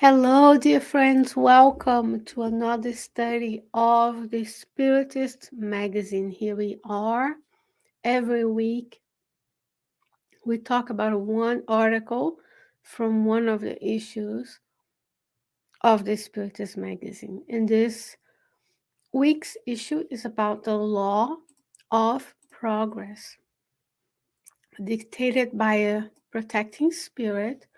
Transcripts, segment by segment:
Hello, dear friends. Welcome to another study of the Spiritist magazine. Here we are. Every week, we talk about one article from one of the issues of the Spiritist magazine. And this week's issue is about the law of progress, dictated by a protecting spirit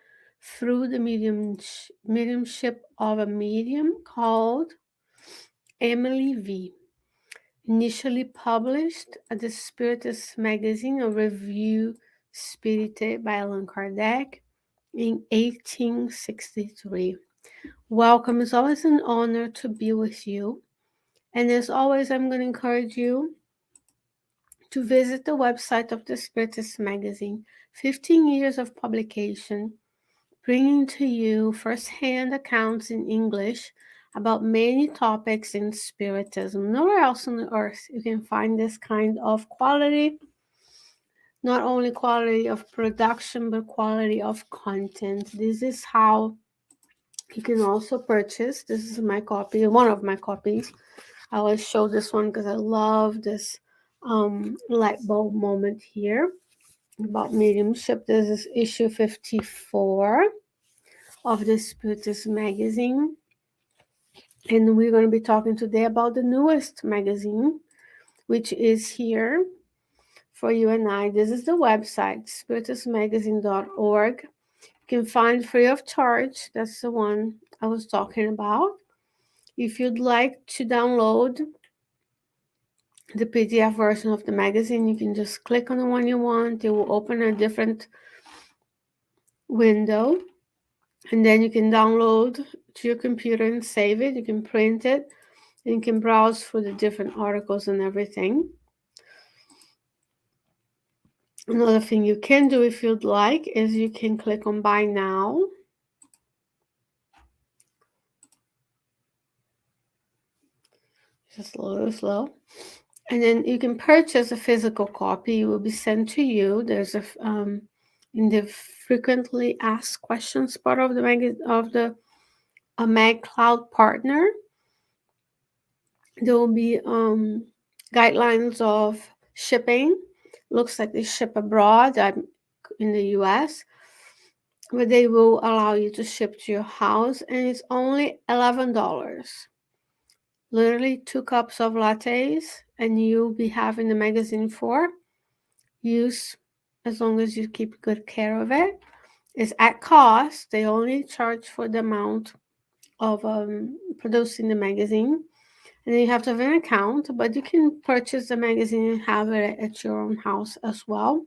through the mediumship of a medium called Emily V. Initially published at the Spiritist magazine, a review spirited by Allan Kardec in 1863. Welcome. It's always an honor to be with you. And as always, I'm going to encourage you to visit the website of the Spiritist magazine. 15 years of publication, bringing to you first-hand accounts in English about many topics in Spiritism. Nowhere else on the earth you can find this kind of quality, not only quality of production, but quality of content. This is how you can also purchase. This is my copy, one of my copies. I always show this one because I love this light bulb moment here about mediumship. This is issue 54 of the Spiritist magazine. And we're going to be talking today about the newest magazine, which is here for you and I. This is the website, spiritistmagazine.org. You can find free of charge. That's the one I was talking about. If you'd like to download the PDF version of the magazine, you can just click on the one you want. It will open a different window. And then you can download to your computer and save it. You can print it. And you can browse for the different articles and everything. Another thing you can do if you'd like is you can click on Buy Now. Just a little slow. And then you can purchase a physical copy. It will be sent to you. There's in the frequently asked questions part of the Mag Cloud partner. There will be guidelines of shipping. Looks like they ship abroad. I'm in the US, where they will allow you to ship to your house, and it's only $11. Literally 2 cups of lattes, and you'll be having the magazine for use as long as you keep good care of it. It's at cost. They only charge for the amount of producing the magazine. And then you have to have an account, but you can purchase the magazine and have it at your own house as well.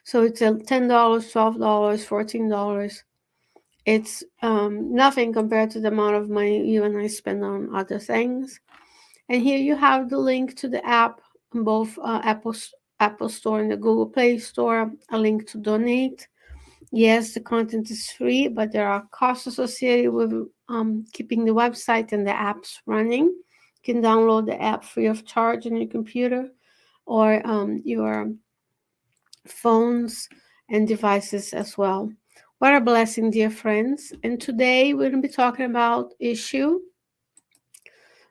So it's $10, $12, $14. It's nothing compared to the amount of money you and I spend on other things. And here you have the link to the app on both Apple Store and the Google Play Store, a link to donate. Yes, the content is free, but there are costs associated with keeping the website and the apps running. You can download the app free of charge on your computer or your phones and devices as well. What a blessing, dear friends. And today we're going to be talking about issue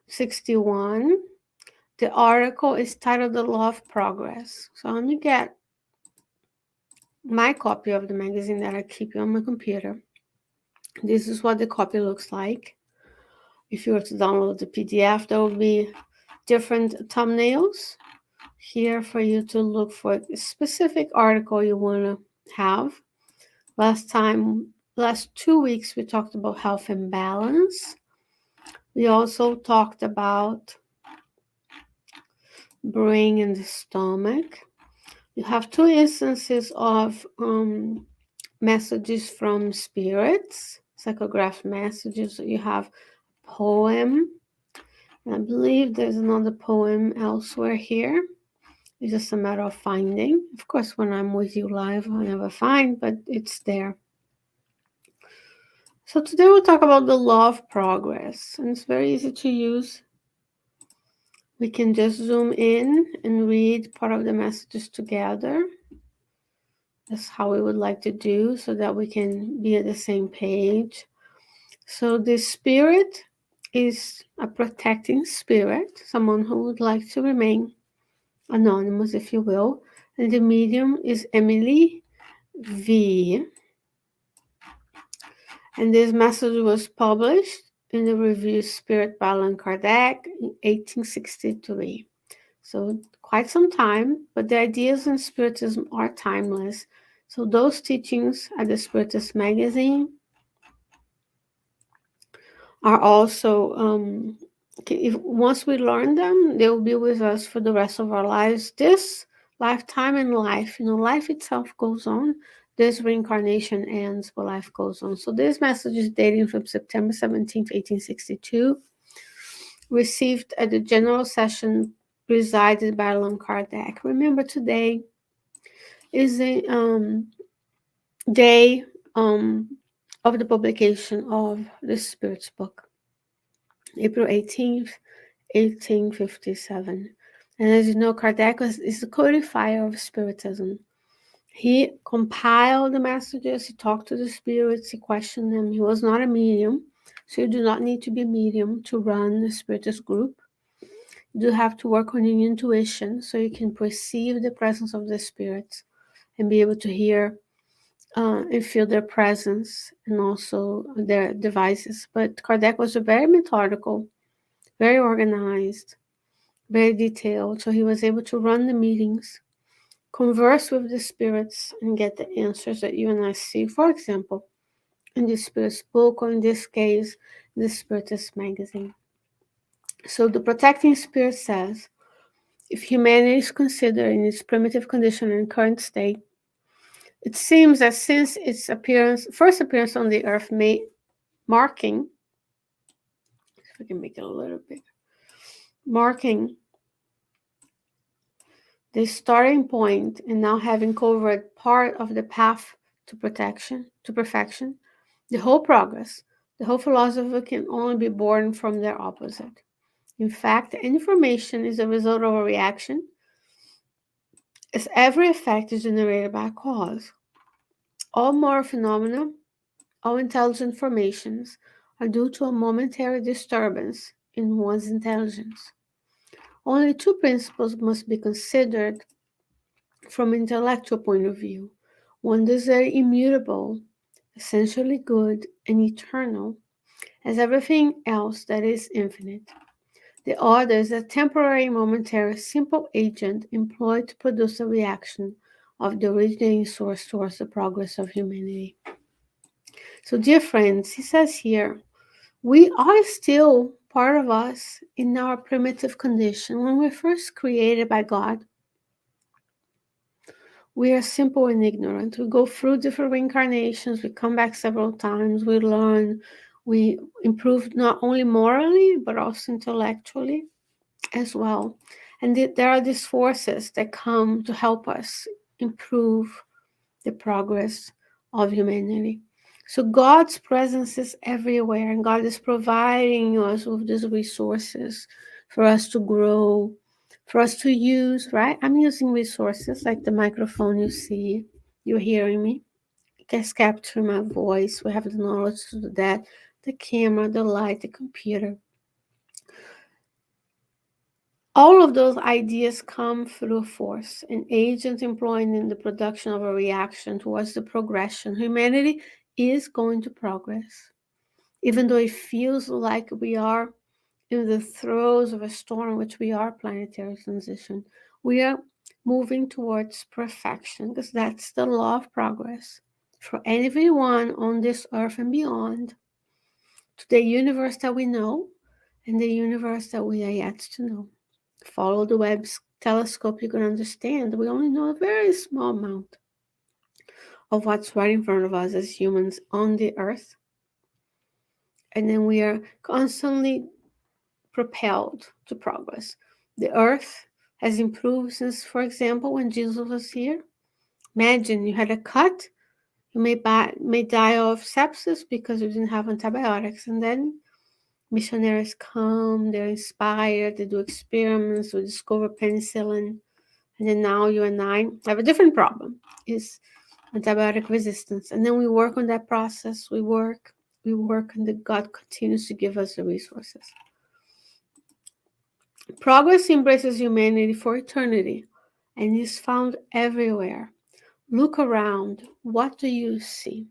61. The article is titled The Law of Progress. So let me get my copy of the magazine that I keep on my computer. This is what the copy looks like. If you were to download the PDF, there will be different thumbnails here for you to look for a specific article you want to have. Last 2 weeks, we talked about health and balance. We also talked about brain and the stomach. You have 2 instances of messages from spirits, psychograph messages. You have a poem. I believe there's another poem elsewhere here. It's just a matter of finding. Of course, when I'm with you live, I never find, but it's there. So today we'll talk about the law of progress, and it's very easy to use. We can just zoom in and read part of the messages together. That's how we would like to do so that we can be at the same page. So the spirit is a protecting spirit, someone who would like to remain anonymous, if you will. And the medium is Emily V. And this message was published in the review Spirit, Balaam, Kardec in 1863. So quite some time, but the ideas in Spiritism are timeless. So those teachings at the Spiritist magazine are also, if once we learn them, they will be with us for the rest of our lives. This lifetime and life, life itself goes on. This reincarnation ends, but life goes on. So this message is dating from September 17th, 1862, received at the general session presided by Allan Kardec. Remember, today is the day of the publication of the Spirit's book, April 18th, 1857. And as you know, Kardec is the codifier of Spiritism. He compiled the messages, he talked to the spirits, he questioned them. He was not a medium, so you do not need to be a medium to run the Spiritist group. You do have to work on your intuition so you can perceive the presence of the spirits and be able to hear and feel their presence and also their devices. But Kardec was very methodical, very organized, very detailed. So he was able to run the meetings, converse with the spirits, and get the answers that you and I see. For example, in the Spirit's book, or in this case, the Spiritist magazine. So the protecting spirit says, if humanity is considered in its primitive condition and current state, it seems that since its first appearance on the earth, marking, if we can make it a little bit, marking the starting point and now having covered part of the path to perfection, the whole progress, the whole philosophy can only be born from their opposite. In fact, information is a result of a reaction, as every effect is generated by a cause. All moral phenomena, all intelligent formations are due to a momentary disturbance in one's intelligence. Only two principles must be considered from an intellectual point of view. One is very immutable, essentially good, and eternal, as everything else that is infinite. The other is a temporary, momentary, simple agent employed to produce a reaction of the originating source towards the progress of humanity. So, dear friends, he says here, we are still part of us in our primitive condition. When we're first created by God, we are simple and ignorant. We go through different reincarnations, we come back several times, we learn, we improve not only morally, but also intellectually as well. And there are these forces that come to help us improve the progress of humanity. So God's presence is everywhere, and God is providing us with these resources for us to grow, for us to use, right? I'm using resources like the microphone you see, you're hearing me. It can capture my voice. We have the knowledge to do that. The camera, the light, the computer. All of those ideas come through force, an agent employed in the production of a reaction towards the progression. Humanity is going to progress, even though it feels like we are in the throes of a storm, which we are planetary transition. We are moving towards perfection because that's the law of progress for everyone on this earth and beyond, to the universe that we know and the universe that we are yet to know. Follow the Webb's telescope, you can understand we only know a very small amount of what's right in front of us as humans on the earth. And then we are constantly propelled to progress. The earth has improved since, for example, when Jesus was here. Imagine you had a cut, you may die of sepsis because you didn't have antibiotics, and then missionaries come, they're inspired, they do experiments, we discover penicillin. And then now you and I have a different problem. Is antibiotic resistance. And then we work on that process. We work, and then God continues to give us the resources. Progress embraces humanity for eternity and is found everywhere. Look around. What do you see?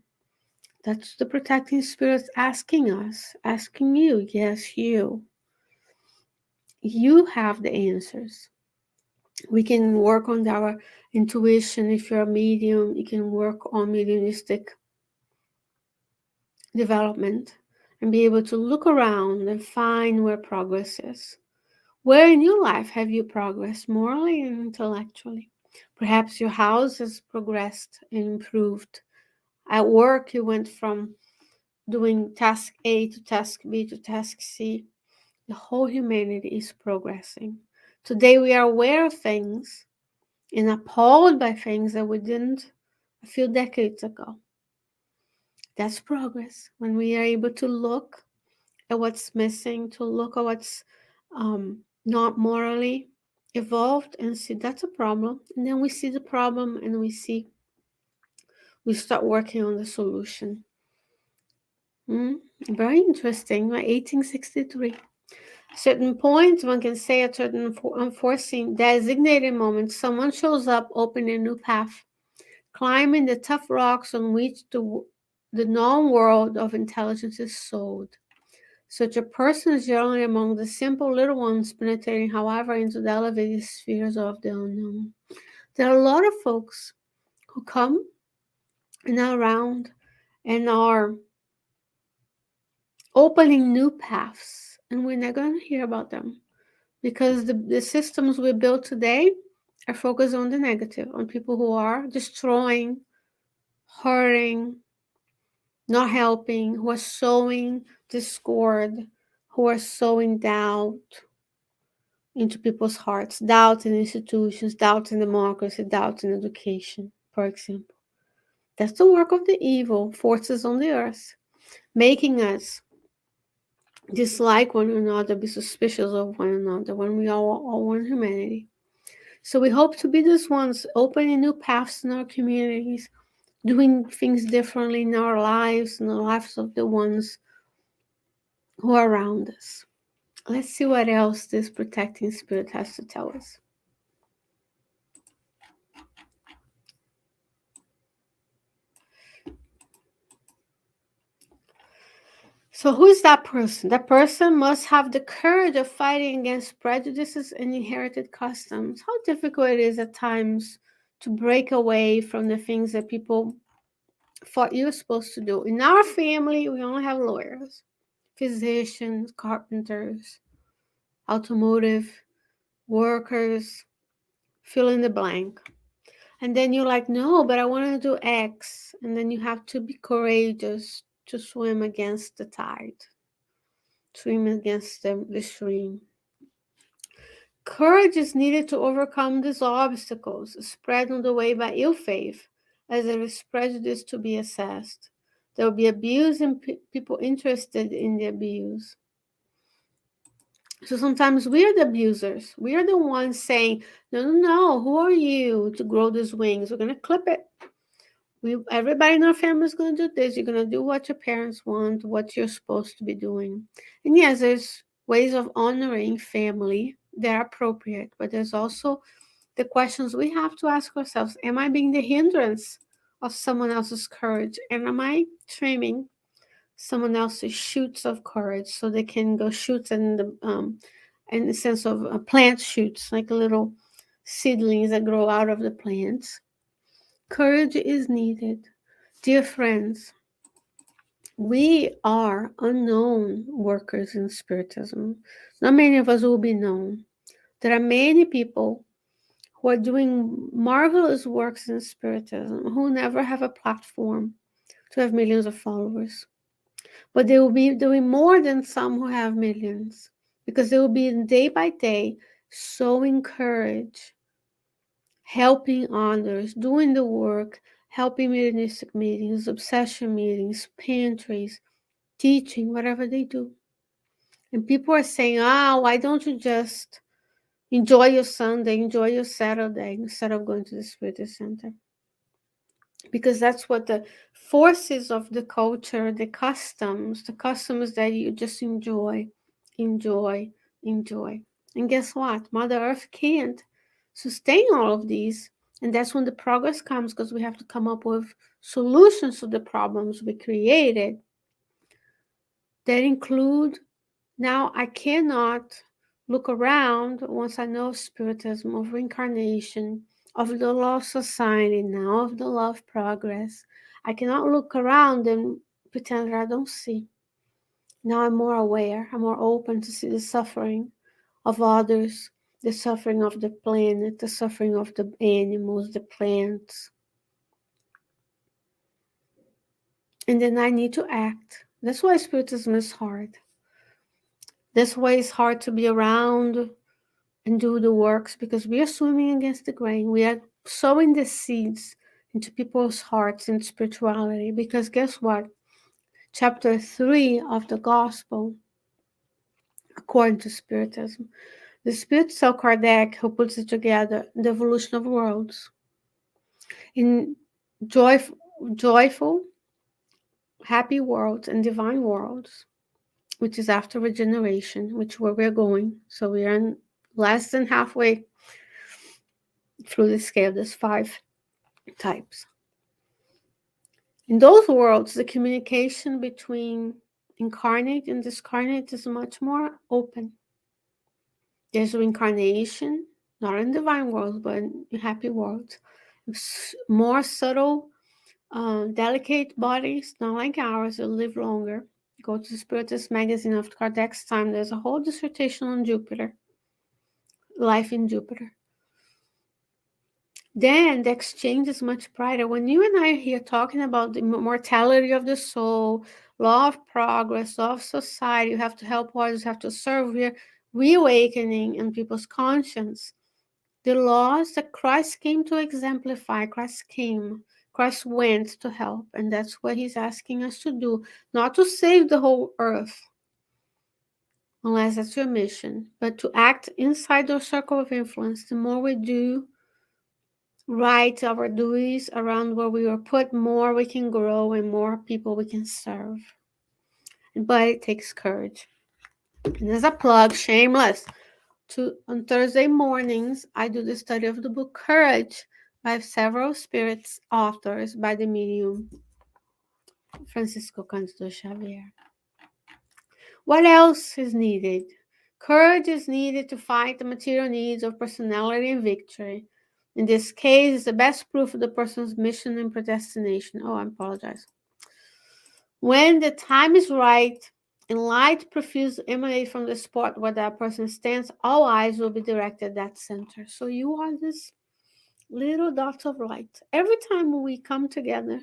That's the protecting spirit asking us, asking you. Yes, you. You have the answers. We can work on our intuition. If you're a medium, you can work on mediumistic development and be able to look around and find where progress is. Where in your life have you progressed morally and intellectually? Perhaps your house has progressed and improved. At work, you went from doing task A to task B to task C. The whole humanity is progressing. Today, we are aware of things and appalled by things that we didn't a few decades ago. That's progress. When we are able to look at what's missing, to look at what's not morally evolved and see that's a problem. And then we see the problem and we start working on the solution. Very interesting. 1863. At certain points, one can say at certain unforeseen designated moments, someone shows up, opening a new path, climbing the tough rocks on which the known world of intelligence is sold. Such a person is generally among the simple little ones, penetrating, however, into the elevated spheres of the unknown. There are a lot of folks who come and are around and are opening new paths, and we're not going to hear about them because the systems we build today are focused on the negative, on people who are destroying, hurting, not helping, who are sowing discord, who are sowing doubt into people's hearts, doubt in institutions, doubt in democracy, doubt in education, for example. That's the work of the evil forces on the earth, making us dislike one another, be suspicious of one another when we are all one humanity. So we hope to be these ones, opening new paths in our communities, doing things differently in our lives and the lives of the ones who are around us. Let's see what else this protecting spirit has to tell us. So who is that person? That person must have the courage of fighting against prejudices and inherited customs. How difficult it is at times to break away from the things that people thought you were supposed to do. In our family, we only have lawyers, physicians, carpenters, automotive workers, fill in the blank. And then you're like, no, but I want to do X. And then you have to be courageous to swim against the tide, swim against the stream. Courage is needed to overcome these obstacles spread on the way by ill faith, as there is prejudice to be assessed. There will be abuse and people interested in the abuse. So sometimes we are the abusers. We are the ones saying, no, who are you to grow these wings? We're going to clip it. Everybody in our family is going to do this. You're going to do what your parents want, what you're supposed to be doing. And yes, there's ways of honoring family that are appropriate, but there's also the questions we have to ask ourselves. Am I being the hindrance of someone else's courage? And am I trimming someone else's shoots of courage so they can go shoot in the sense of plant shoots, like little seedlings that grow out of the plants? Courage is needed. Dear friends, we are unknown workers in Spiritism. Not many of us will be known. There are many people who are doing marvelous works in Spiritism who never have a platform to have millions of followers. But they will be doing more than some who have millions, because they will be day by day sowing courage, helping others, doing the work, helping mediumistic meetings, obsession meetings, pantries, teaching, whatever they do. And people are saying, why don't you just enjoy your Sunday, enjoy your Saturday instead of going to the Spiritist Center? because that's what the forces of the culture, the customs that you just enjoy, enjoy, enjoy. And guess what? Mother Earth can't sustain all of these. And that's when the progress comes, because we have to come up with solutions to the problems we created that include, now I cannot look around once I know Spiritism, of reincarnation, of the law of society, now of the law of progress. I cannot look around and pretend that I don't see. Now I'm more aware, I'm more open to see the suffering of others, the suffering of the planet, the suffering of the animals, the plants. And then I need to act. That's why Spiritism is hard. That's why it's hard to be around and do the works, because we are swimming against the grain. We are sowing the seeds into people's hearts in spirituality. Because guess what? Chapter 3 of the Gospel, according to Spiritism, the Spirit Cell Kardec, who puts it together, the evolution of worlds, in joyful, happy worlds and divine worlds, which is after regeneration, which is where we're going. So we are in less than halfway through the scale. There's 5 types. In those worlds, the communication between incarnate and discarnate is much more open. There's reincarnation, not in divine worlds, but in happy worlds. More subtle, delicate bodies, not like ours, that live longer. Go to Spiritist magazine of Kardec's time. There's a whole dissertation on Jupiter, life in Jupiter. Then the exchange is much brighter. When you and I are here talking about the mortality of the soul, law of progress, law of society, you have to help others, you have to serve, we're reawakening in people's conscience. The laws that Christ came to exemplify, Christ went to help, and that's what he's asking us to do, not to save the whole earth, unless that's your mission, but to act inside our circle of influence. The more we do right our duties around where we were put, more we can grow and more people we can serve. But it takes courage. And as a plug, shameless, on Thursday mornings, I do the study of the book Courage by several spirits authors by the medium Francisco Cândido Xavier. What else is needed? Courage is needed to fight the material needs of personality and victory. In this case, it's the best proof of the person's mission and predestination. Oh, I apologize. When the time is right and light profuse emanate from the spot where that person stands, all eyes will be directed at that center. So you are this little dots of light. Every time we come together,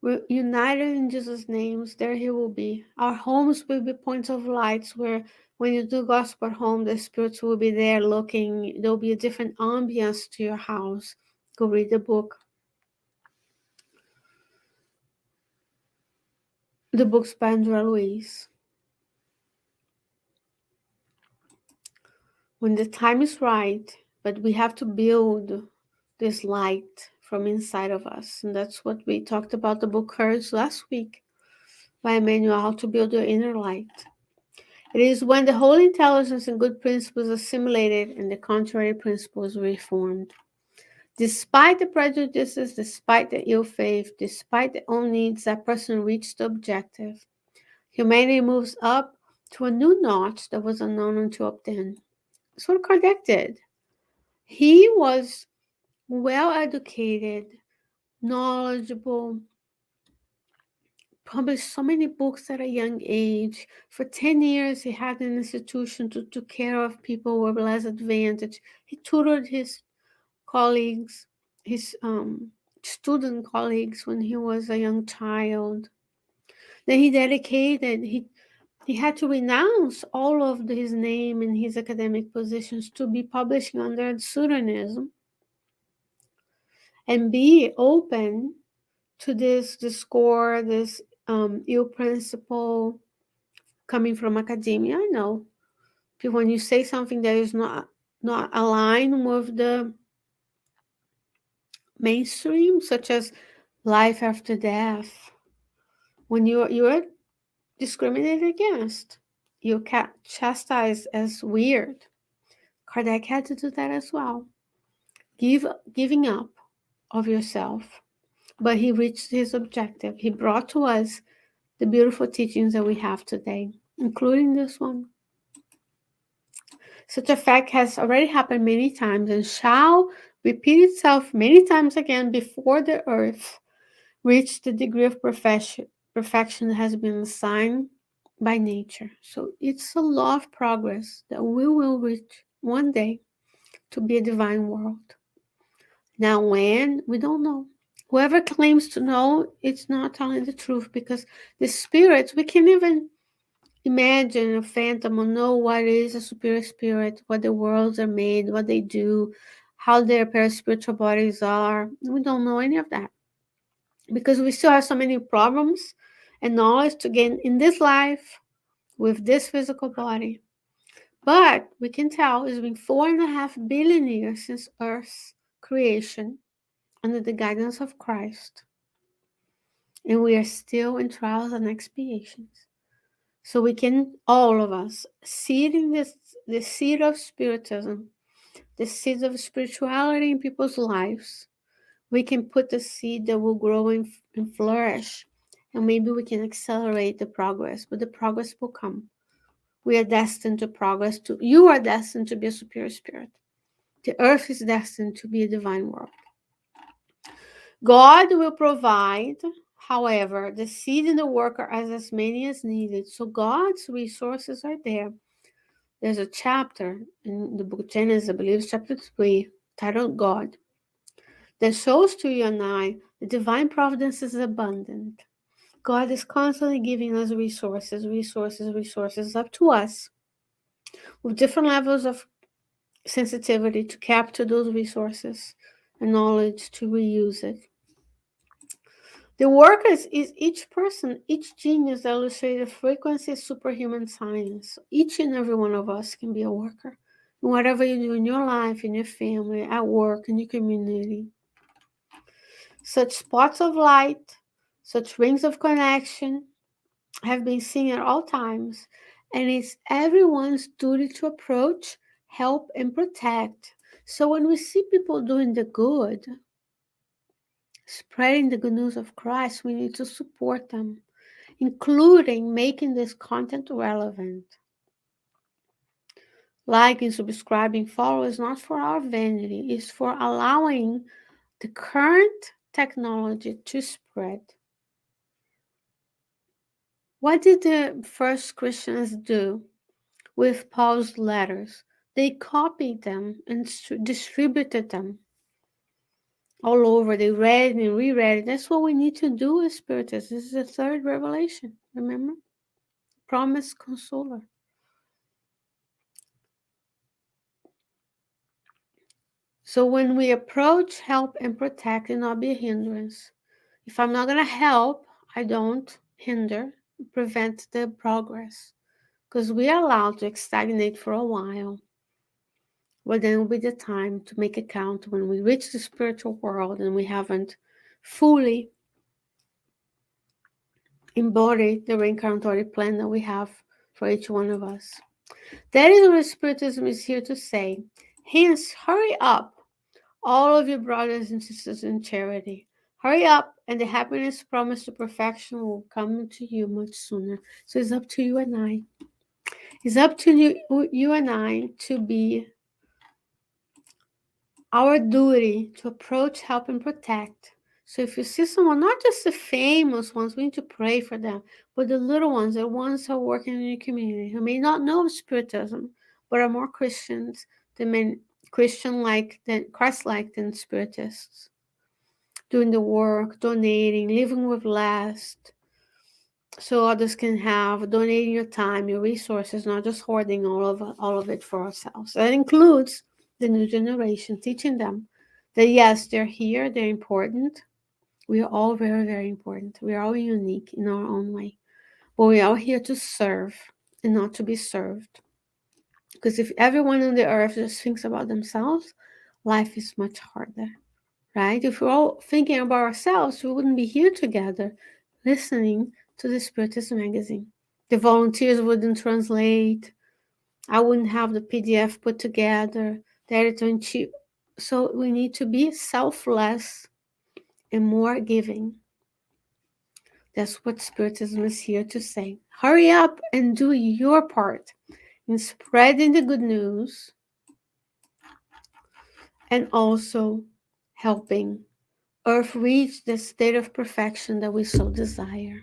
we're united in Jesus' names, there he will be. Our homes will be points of lights where when you do gospel at home, the spirits will be there looking. There'll be a different ambience to your house. Go read the book. The book's by Andrea Louise. When the time is right, but we have to build this light from inside of us. And that's what we talked about the book Courage last week by Emmanuel, how to build your inner light. It is when the holy intelligence and good principles are assimilated and the contrary principles reformed. Despite the prejudices, despite the ill faith, despite their own needs, that person reached the objective. Humanity moves up to a new notch that was unknown until up then. That's what Kardec did. He was well educated, knowledgeable, published so many books at a young age. For 10 years, he had an institution to take care of people with less advantage. He tutored his colleagues, his student colleagues when he was a young child. Then he had to renounce all of his name and his academic positions to be publishing under a pseudonym and be open to this discord, this ill principle coming from academia. I know when you say something that is not aligned with the mainstream, such as life after death. When you're discriminated against, you're chastised as weird. Kardec had to do that as well, giving up of yourself. But he reached his objective. He brought to us the beautiful teachings that we have today, including this one. Such a fact has already happened many times and shall repeat itself many times again before the earth reach the degree of perfection that has been assigned by nature. So it's a law of progress that we will reach one day to be a divine world. Now, when? We don't know. Whoever claims to know, it's not telling the truth, because the spirits, we can't even imagine a phantom or know what is a superior spirit, what the worlds are made, what they do, how their paraspiritual bodies are. We don't know any of that because we still have so many problems and knowledge to gain in this life with this physical body. But we can tell it's been 4.5 billion years since Earth's creation under the guidance of Christ. And we are still in trials and expiations. So we can, all of us, seeding the seed of Spiritism, the seed of spirituality in people's lives. We can put the seed that will grow and flourish. And maybe we can accelerate the progress, but the progress will come. We are destined to progress. You are destined to be a superior spirit. The earth is destined to be a divine world. God will provide, however, the seed and the worker as many as needed. So God's resources are there. There's a chapter in the book of Genesis, I believe it's chapter 3, titled God, that shows to you and I the divine providence is abundant. God is constantly giving us resources, up to us with different levels of sensitivity to capture those resources and knowledge to reuse it. The worker is each person, each genius that illustrates the frequency of superhuman science. Each and every one of us can be a worker. In whatever you do in your life, in your family, at work, in your community. Such spots of light, such rings of connection have been seen at all times, and it's everyone's duty to approach, help, and protect. So when we see people doing the good, spreading the good news of Christ, we need to support them, including making this content relevant. Liking, subscribing, follow is not for our vanity, it's for allowing the current technology to spread. What did the first Christians do with Paul's letters? They copied them and distributed them all over. They read it and reread it. That's what we need to do as Spiritists. This is the third revelation, remember? Promise consoler. So when we approach, help, and protect, it not be a hindrance. If I'm not going to help, I don't hinder, prevent the progress. Because we are allowed to stagnate for a while. But then will be the time to make account when we reach the spiritual world and we haven't fully embodied the reincarnatory plan that we have for each one of us. That is what Spiritism is here to say. Hence, hurry up, all of your brothers and sisters in charity. Hurry up, and the happiness promised to perfection will come to you much sooner. So it's up to you and I. It's up to you and I to be our duty to approach, help, and protect. So if you see someone, not just the famous ones, we need to pray for them, but the little ones, the ones who are working in your community, who may not know of Spiritism, but are more Christians than Christ-like than Spiritists. Doing the work, donating, living with less, so others can have, donating your time, your resources, not just hoarding all of it for ourselves. That includes the new generation, teaching them that yes, they're here, they're important. We are all very, very important. We are all unique in our own way. But we are all here to serve and not to be served. Because if everyone on the earth just thinks about themselves, life is much harder. right? If we're all thinking about ourselves, we wouldn't be here together listening to the Spiritist magazine. The volunteers wouldn't translate. I wouldn't have the PDF put together, the editor-in-chief. So we need to be selfless and more giving. That's what Spiritism is here to say. Hurry up and do your part in spreading the good news and also helping Earth reach the state of perfection that we so desire.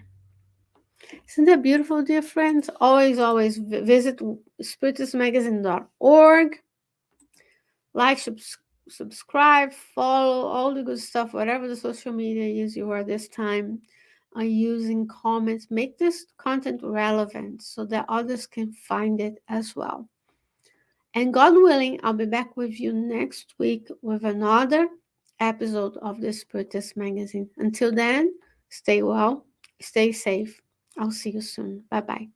Isn't that beautiful, dear friends? Always visit spiritismagazine.org. Like, subscribe, follow, all the good stuff, whatever the social media is you are this time using, comments. Make this content relevant so that others can find it as well. And God willing, I'll be back with you next week with another episode of the Spiritist Magazine. Until then, stay well, stay safe. I'll see you soon. Bye bye.